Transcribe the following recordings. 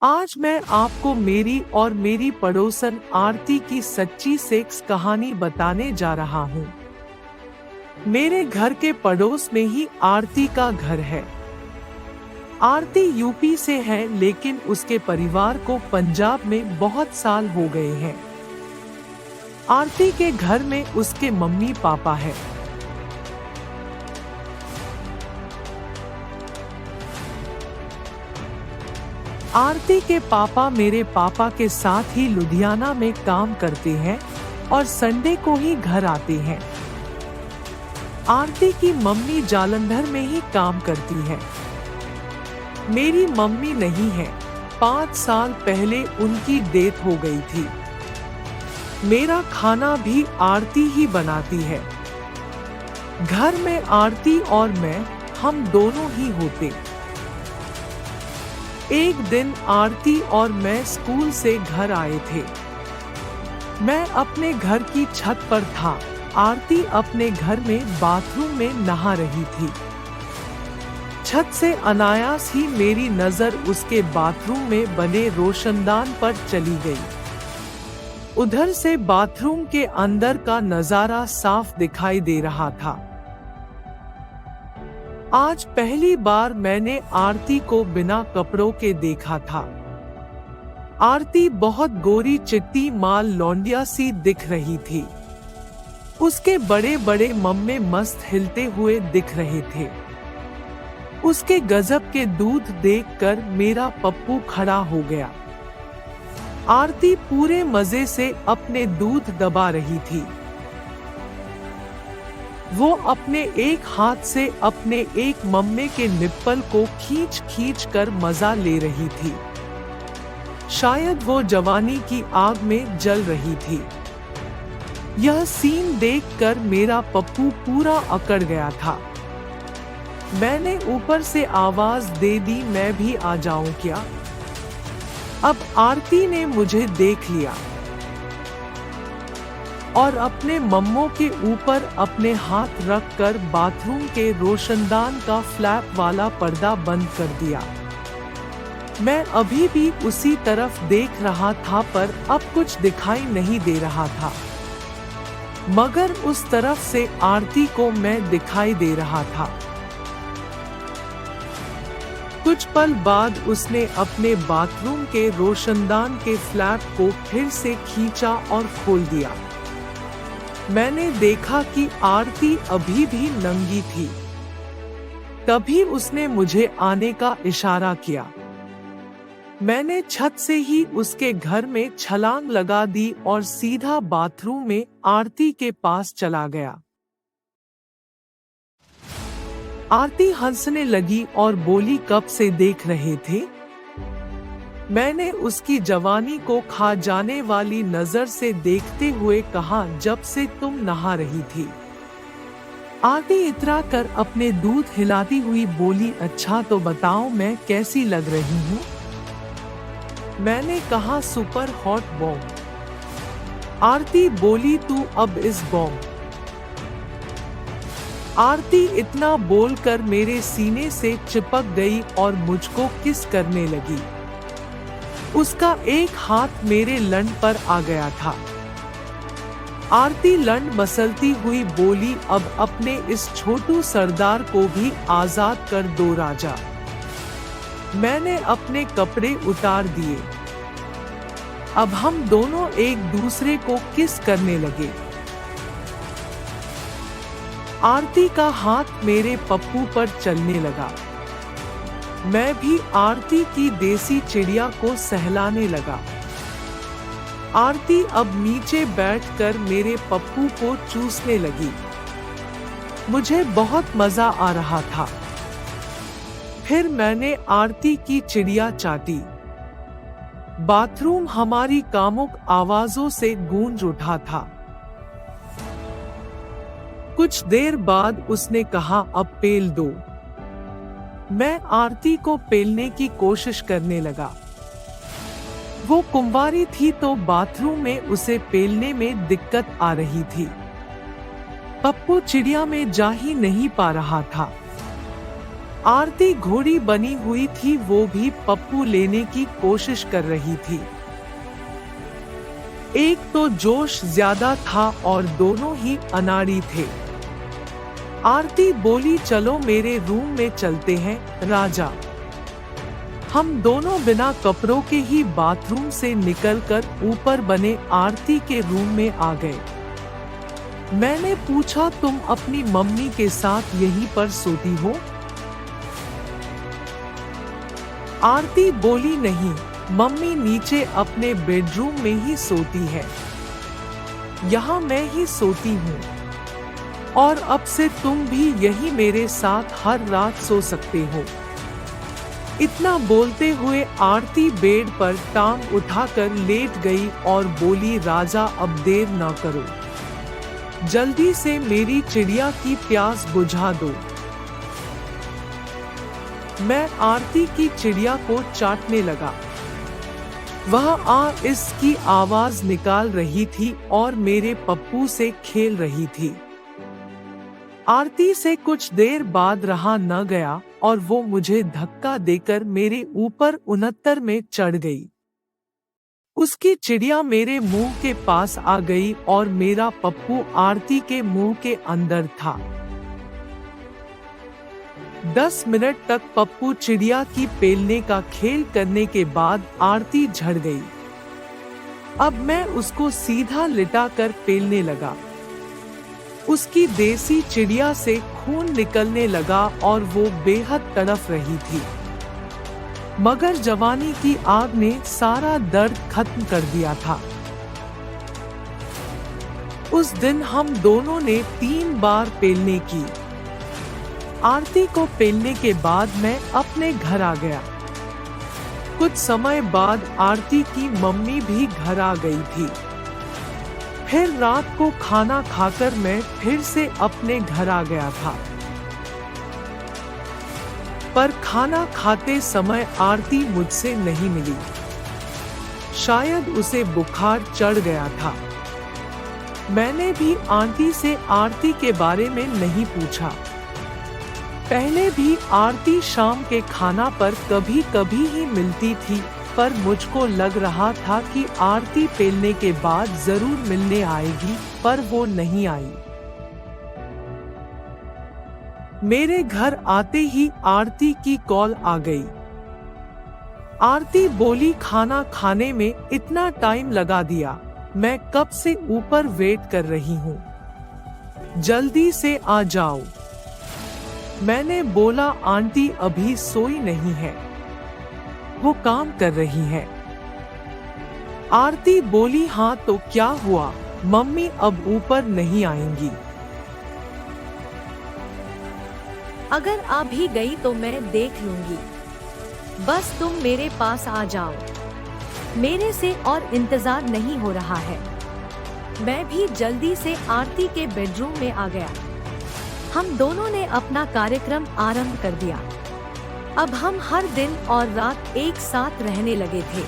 आज मैं आपको मेरी और मेरी पड़ोसन आरती की सच्ची सेक्स कहानी बताने जा रहा हूँ। मेरे घर के पड़ोस में ही आरती का घर है। आरती यूपी से है, लेकिन उसके परिवार को पंजाब में बहुत साल हो गए हैं। आरती के घर में उसके मम्मी पापा है। आरती के पापा मेरे पापा के साथ ही लुधियाना में काम करते हैं और संडे को ही घर आते हैं। आरती की मम्मी जालंधर में ही काम करती है। मेरी मम्मी नहीं है, 5 साल पहले उनकी डेथ हो गई थी। मेरा खाना भी आरती ही बनाती है। घर में आरती और मैं, हम दोनों ही होते। एक दिन आरती और मैं स्कूल से घर आए थे। मैं अपने घर की छत पर था। आरती अपने घर में बाथरूम में नहा रही थी। छत से अनायास ही मेरी नजर उसके बाथरूम में बने रोशनदान पर चली गई। उधर से बाथरूम के अंदर का नजारा साफ दिखाई दे रहा था। आज पहली बार मैंने आरती को बिना कपड़ों के देखा था। आरती बहुत गोरी चिट्टी माल लौंडिया सी दिख रही थी। उसके बड़े बड़े मम्मे मस्त हिलते हुए दिख रहे थे। उसके गजब के दूध देखकर मेरा पप्पू खड़ा हो गया। आरती पूरे मजे से अपने दूध दबा रही थी। वो अपने एक हाथ से अपने एक मम्मे के निप्पल को खींच खींच कर मजा ले रही थी। शायद वो जवानी की आग में जल रही थी। यह सीन देखकर मेरा पप्पू पूरा अकड़ गया था। मैंने ऊपर से आवाज दे दी, मैं भी आ जाऊं क्या? अब आरती ने मुझे देख लिया और अपने मम्मों के ऊपर अपने हाथ रखकर बाथरूम के रोशनदान का फ्लैप वाला पर्दा बंद कर दिया। मैं अभी भी उसी तरफ देख रहा था, पर अब कुछ दिखाई नहीं दे रहा था। मगर उस तरफ से आरती को मैं दिखाई दे रहा था। कुछ पल बाद उसने अपने बाथरूम के रोशनदान के फ्लैप को फिर से खींचा और खोल दिया। मैंने देखा कि आरती अभी भी नंगी थी। तभी उसने मुझे आने का इशारा किया। मैंने छत से ही उसके घर में छलांग लगा दी और सीधा बाथरूम में आरती के पास चला गया। आरती हंसने लगी और बोली, कब से देख रहे थे? मैंने उसकी जवानी को खा जाने वाली नजर से देखते हुए कहा, जब से तुम नहा रही थी। आरती इतरा कर अपने दूध हिलाती हुई बोली, अच्छा तो बताओ मैं कैसी लग रही हूँ? मैंने कहा, सुपर हॉट बॉम्ब। आरती बोली, तू अब इस बॉम्ब। आरती इतना बोलकर मेरे सीने से चिपक गई और मुझको किस करने लगी। उसका एक हाथ मेरे लंड पर आ गया था। आरती लंड मसलती हुई बोली, अब अपने इस छोटू सरदार को भी आजाद कर दो राजा। मैंने अपने कपड़े उतार दिए। अब हम दोनों एक दूसरे को किस करने लगे। आरती का हाथ मेरे पप्पू पर चलने लगा। मैं भी आरती की देसी चिड़िया को सहलाने लगा। आरती अब नीचे बैठकर मेरे पप्पू को चूसने लगी। मुझे बहुत मजा आ रहा था। फिर मैंने आरती की चिड़िया चाटी। बाथरूम हमारी कामुक आवाजों से गूंज उठा था। कुछ देर बाद उसने कहा, अब पेल दो। मैं आरती को पेलने की कोशिश करने लगा। वो कुंवारी थी तो बाथरूम में उसे पेलने में दिक्कत आ रही थी। पप्पू चिड़िया में जा ही नहीं पा रहा था। आरती घोड़ी बनी हुई थी, वो भी पप्पू लेने की कोशिश कर रही थी। एक तो जोश ज्यादा था और दोनों ही अनाड़ी थे। आरती बोली, चलो मेरे रूम में चलते हैं राजा। हम दोनों बिना कपड़ों के ही बाथरूम से निकलकर ऊपर बने आरती के रूम में आ गए। मैंने पूछा, तुम अपनी मम्मी के साथ यहीं पर सोती हो? आरती बोली, नहीं, मम्मी नीचे अपने बेडरूम में ही सोती है, यहाँ मैं ही सोती हूँ, और अब से तुम भी यही मेरे साथ हर रात सो सकते हो। इतना बोलते हुए आरती बेड पर टांग उठाकर लेट गई और बोली, राजा अब देर ना करो, जल्दी से मेरी चिड़िया की प्यास बुझा दो। मैं आरती की चिड़िया को चाटने लगा। वह इसकी आवाज निकाल रही थी और मेरे पप्पू से खेल रही थी। आरती से कुछ देर बाद रहा न गया और वो मुझे धक्का देकर मेरे ऊपर 69 में चढ़ गई। उसकी चिड़िया मेरे मुंह के पास आ गई और मेरा पप्पू आरती के मुंह के अंदर था। 10 मिनट तक पप्पू चिड़िया की पेलने का खेल करने के बाद आरती झड़ गई। अब मैं उसको सीधा लिटाकर पेलने लगा। उसकी देसी चिड़िया से खून निकलने लगा और वो बेहद तड़प रही थी, मगर जवानी की आग ने सारा दर्द खत्म कर दिया था। उस दिन हम दोनों ने 3 बार पेलने की। आरती को पेलने के बाद मैं अपने घर आ गया। कुछ समय बाद आरती की मम्मी भी घर आ गई थी। फिर रात को खाना खाकर मैं फिर से अपने घर आ गया था। पर खाना खाते समय आरती मुझसे नहीं मिली। शायद उसे बुखार चढ़ गया था। मैंने भी आंटी से आरती के बारे में नहीं पूछा। पहले भी आरती शाम के खाना पर कभी कभी ही मिलती थी, पर मुझको लग रहा था कि आरती पेलने के बाद जरूर मिलने आएगी, पर वो नहीं आई। मेरे घर आते ही आरती की कॉल आ गई। आरती बोली, खाना खाने में इतना टाइम लगा दिया, मैं कब से ऊपर वेट कर रही हूँ, जल्दी से आ जाओ। मैंने बोला, आंटी अभी सोई नहीं है, वो काम कर रही है। आरती बोली, हाँ तो क्या हुआ, मम्मी अब ऊपर नहीं आएंगी? अगर आ भी गई तो मैं देख लूंगी, बस तुम मेरे पास आ जाओ, मेरे से और इंतजार नहीं हो रहा है। मैं भी जल्दी से आरती के बेडरूम में आ गया। हम दोनों ने अपना कार्यक्रम आरंभ कर दिया। अब हम हर दिन और रात एक साथ रहने लगे थे।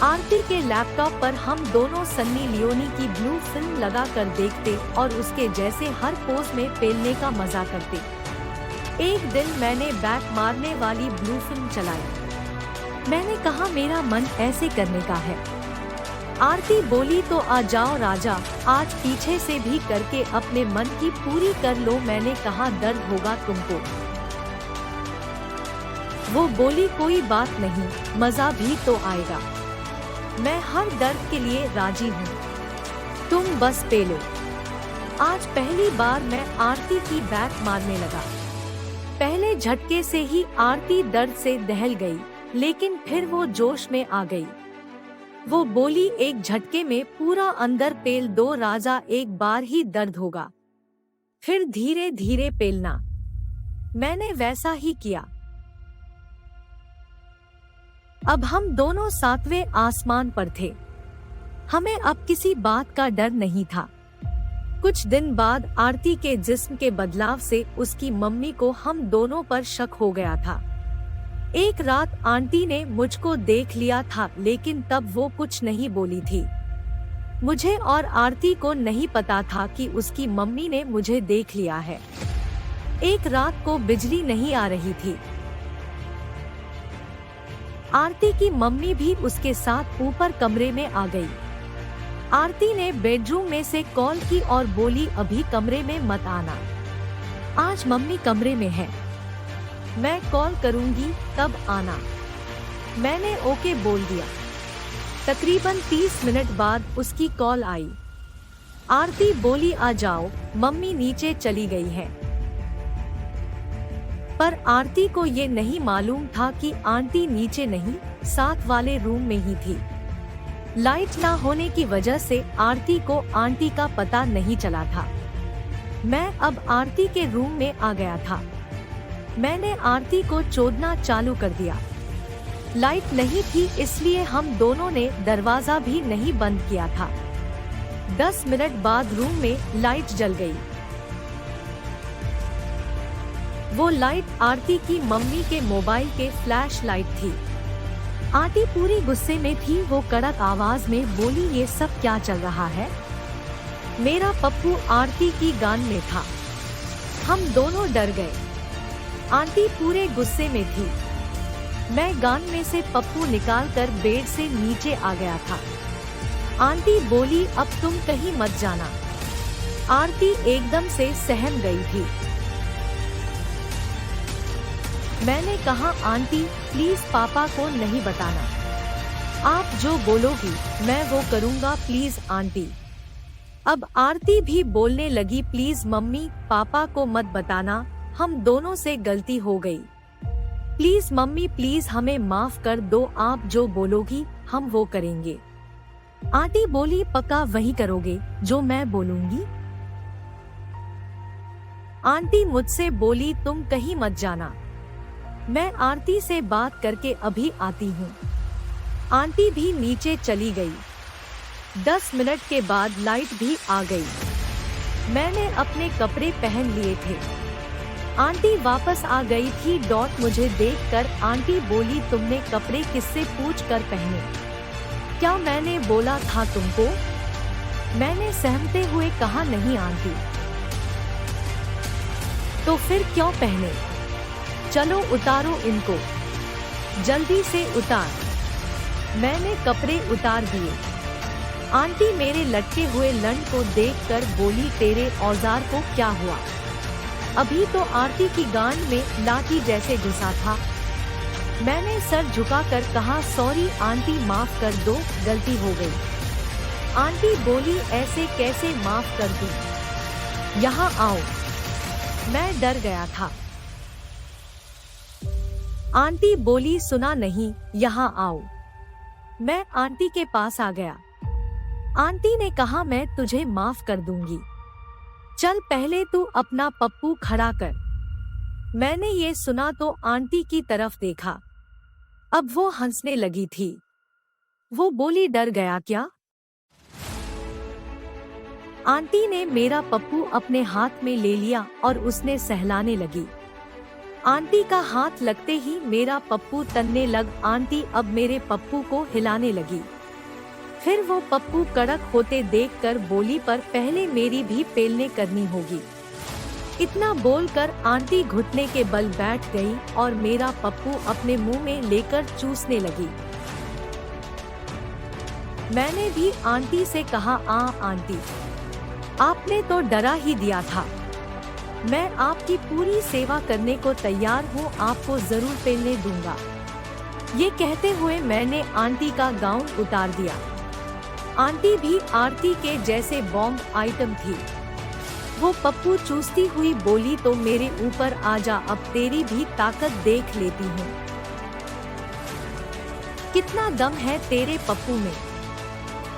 आरती के लैपटॉप पर हम दोनों सन्नी लियोनी की ब्लू फिल्म लगाकर देखते और उसके जैसे हर पोज में पेलने का मजा करते। एक दिन मैंने बैक मारने वाली ब्लू फिल्म चलाई। मैंने कहा, मेरा मन ऐसे करने का है। आरती बोली, तो आ जाओ राजा, आज पीछे से भी करके अपने मन की पूरी कर लो। मैंने कहा, दर्द होगा तुमको? वो बोली, कोई बात नहीं, मजा भी तो आएगा। मैं हर दर्द के लिए राजी हूँ, तुम बस पेलो। आज पहली बार मैं आरती की बैक मारने लगा। पहले झटके से ही आरती दर्द से दहल गई, लेकिन फिर वो जोश में आ गई। वो बोली, एक झटके में पूरा अंदर पेल दो राजा, एक बार ही दर्द होगा, फिर धीरे धीरे पेलना। मैंने वैसा ही किया। अब हम दोनों 7वें आसमान पर थे। हमें अब किसी बात का डर नहीं था। कुछ दिन बाद आरती के जिस्म के बदलाव से उसकी मम्मी को हम दोनों पर शक हो गया था। एक रात आंटी ने मुझको देख लिया था, लेकिन तब वो कुछ नहीं बोली थी। मुझे और आरती को नहीं पता था कि उसकी मम्मी ने मुझे देख लिया है। एक रात को बिजली नहीं आ रही थी। आरती की मम्मी भी उसके साथ ऊपर कमरे में आ गई। आरती ने बेडरूम में से कॉल की और बोली अभी कमरे में मत आना, आज मम्मी कमरे में है, मैं कॉल करूंगी तब आना। मैंने ओके बोल दिया। तकरीबन 30 मिनट बाद उसकी कॉल आई। आरती बोली आ जाओ, मम्मी नीचे चली गई है। पर आरती को ये नहीं मालूम था कि आंटी नीचे नहीं, साथ वाले रूम में ही थी। लाइट ना होने की वजह से आरती को आंटी का पता नहीं चला था। मैं अब आरती के रूम में आ गया था। मैंने आरती को चोदना चालू कर दिया। लाइट नहीं थी इसलिए हम दोनों ने दरवाजा भी नहीं बंद किया था। 10 मिनट बाद रूम में लाइट जल गई। वो लाइट आरती की मम्मी के मोबाइल के फ्लैश लाइट थी। आंटी पूरी गुस्से में थी। वो कड़क आवाज में बोली ये सब क्या चल रहा है। मेरा पप्पू आरती की गान में था। हम दोनों डर गए। आंटी पूरे गुस्से में थी। मैं गान में से पप्पू निकालकर बेड से नीचे आ गया था। आंटी बोली अब तुम कहीं मत जाना। आरती एकदम से सहम गई थी। मैंने कहा आंटी प्लीज पापा को नहीं बताना, आप जो बोलोगी मैं वो करूँगा, प्लीज आंटी। अब आरती भी बोलने लगी प्लीज मम्मी पापा को मत बताना, हम दोनों से गलती हो गई, प्लीज मम्मी प्लीज हमें माफ कर दो, आप जो बोलोगी हम वो करेंगे। आंटी बोली पक्का वही करोगे जो मैं बोलूंगी। आंटी मुझसे बोली तुम कहीं मत जाना, मैं आरती से बात करके अभी आती हूँ। आंटी भी नीचे चली गई। 10 मिनट के बाद लाइट भी आ गई। मैंने अपने कपड़े पहन लिए थे। आंटी वापस आ गई थी। मुझे देखकर आंटी बोली तुमने कपड़े किससे पूछ कर पहने, क्या मैंने बोला था तुमको। मैंने सहमते हुए कहा नहीं आंटी। तो फिर क्यों पहने, चलो उतारो इनको, जल्दी से उतार। मैंने कपड़े उतार दिए। आंटी मेरे लटके हुए लंड को देखकर बोली तेरे औजार को क्या हुआ। अभी तो आरती की गांड में लाठी जैसे घुसा था। मैंने सर झुकाकर कहा सॉरी आंटी माफ कर दो, गलती हो गई। आंटी बोली ऐसे कैसे माफ कर दूं, यहाँ आओ। मैं डर गया था। आंटी बोली सुना नहीं, यहाँ आओ। मैं आंटी के पास आ गया। आंटी ने कहा मैं तुझे माफ कर दूंगी, चल पहले तू अपना पप्पू खड़ा कर। मैंने ये सुना तो आंटी की तरफ देखा। अब वो हंसने लगी थी। वो बोली डर गया क्या। आंटी ने मेरा पप्पू अपने हाथ में ले लिया और उसने सहलाने लगी। आंटी का हाथ लगते ही मेरा पप्पू तनने लग। आंटी अब मेरे पप्पू को हिलाने लगी। फिर वो पप्पू कड़क होते देखकर बोली पर पहले मेरी भी पेलने करनी होगी। इतना बोलकर आंटी घुटने के बल बैठ गई और मेरा पप्पू अपने मुंह में लेकर चूसने लगी। मैंने भी आंटी से कहा आंटी आपने तो डरा ही दिया था, मैं आपकी पूरी सेवा करने को तैयार हूँ, आपको जरूर पेलने दूंगा। ये कहते हुए मैंने आंटी का गाउन उतार दिया। आंटी भी आरती के जैसे बॉम्ब आइटम थी। वो पप्पू चूसती हुई बोली तो मेरे ऊपर आजा, अब तेरी भी ताकत देख लेती हूँ। कितना दम है तेरे पप्पू में।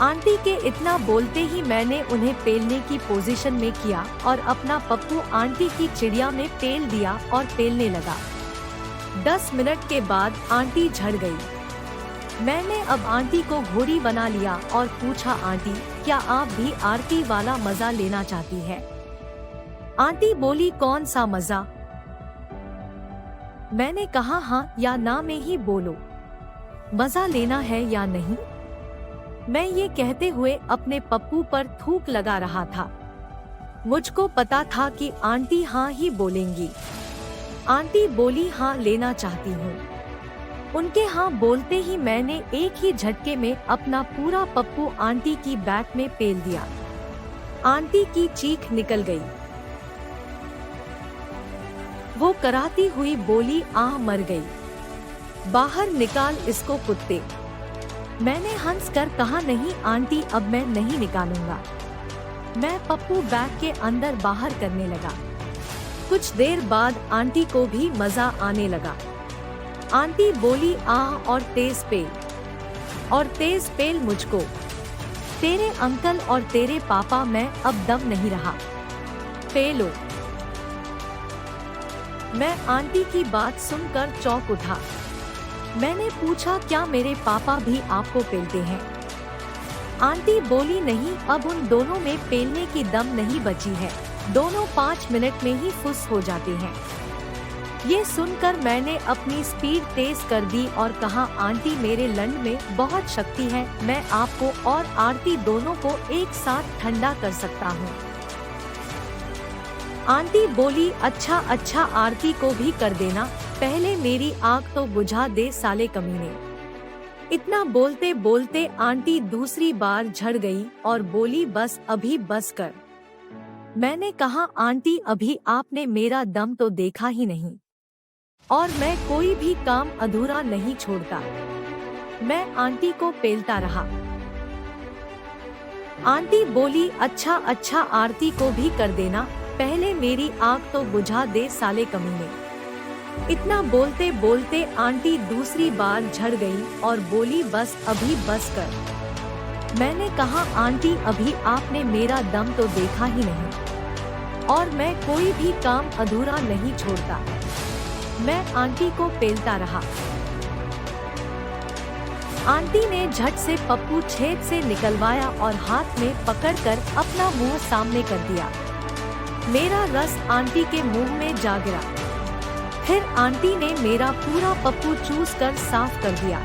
आंटी के इतना बोलते ही मैंने उन्हें पेलने की पोजीशन में किया और अपना पप्पू आंटी की चिड़िया में पेल दिया और पेलने लगा। 10 मिनट के बाद आंटी झड़ गई। मैंने अब आंटी को घोड़ी बना लिया और पूछा आंटी क्या आप भी आरती वाला मजा लेना चाहती है। आंटी बोली कौन सा मजा। मैंने कहा हाँ या ना में ही बोलो, मजा लेना है या नहीं। मैं ये कहते हुए अपने पप्पू पर थूक लगा रहा था। मुझको पता था कि आंटी हाँ ही बोलेंगी। आंटी बोली हाँ लेना चाहती हूँ। उनके हाँ बोलते ही मैंने एक ही झटके में अपना पूरा पप्पू आंटी की बैग में पेल दिया। आंटी की चीख निकल गई। वो कराती हुई बोली आह मर गई, बाहर निकाल इसको कुत्ते। मैंने हंस कर कहा नहीं आंटी अब मैं नहीं निकालूंगा। मैं पप्पू बैग के अंदर बाहर करने लगा। कुछ देर बाद आंटी को भी मजा आने लगा। आंटी बोली आह और तेज पेल मुझको। तेरे अंकल और तेरे पापा मैं अब दम नहीं रहा, पेलो। मैं आंटी की बात सुनकर चौंक उठा। मैंने पूछा क्या मेरे पापा भी आपको पेलते हैं? आंटी बोली नहीं अब उन दोनों में पेलने की दम नहीं बची है, दोनों 5 मिनट में ही फुस हो जाते हैं। ये सुनकर मैंने अपनी स्पीड तेज कर दी और कहा आंटी मेरे लंड में बहुत शक्ति है, मैं आपको और आरती दोनों को एक साथ ठंडा कर सकता हूँ। आंटी बोली अच्छा आरती को भी कर देना, पहले मेरी आग तो बुझा दे साले कमीने। इतना बोलते बोलते आंटी दूसरी बार झड़ गई और बोली बस अभी बस कर। मैंने कहा आंटी अभी आपने मेरा दम तो देखा ही नहीं और मैं कोई भी काम अधूरा नहीं छोड़ता। मैं आंटी को पेलता रहा। आंटी बोली अच्छा आरती को भी कर देना, पहले मेरी आग तो बुझा दे साले कमीने। इतना बोलते बोलते आंटी दूसरी बार झड़ गई और बोली बस अभी बस कर। मैंने कहा आंटी अभी आपने मेरा दम तो देखा ही नहीं और मैं कोई भी काम अधूरा नहीं छोड़ता। मैं आंटी को पेलता रहा। आंटी ने झट से पप्पू छेद से निकलवाया और हाथ में पकड़कर अपना मुंह सामने कर दिया। मेरा रस आंटी के मुंह में जा गिरा। फिर आंटी ने मेरा पूरा पप्पू चूस कर साफ कर दिया।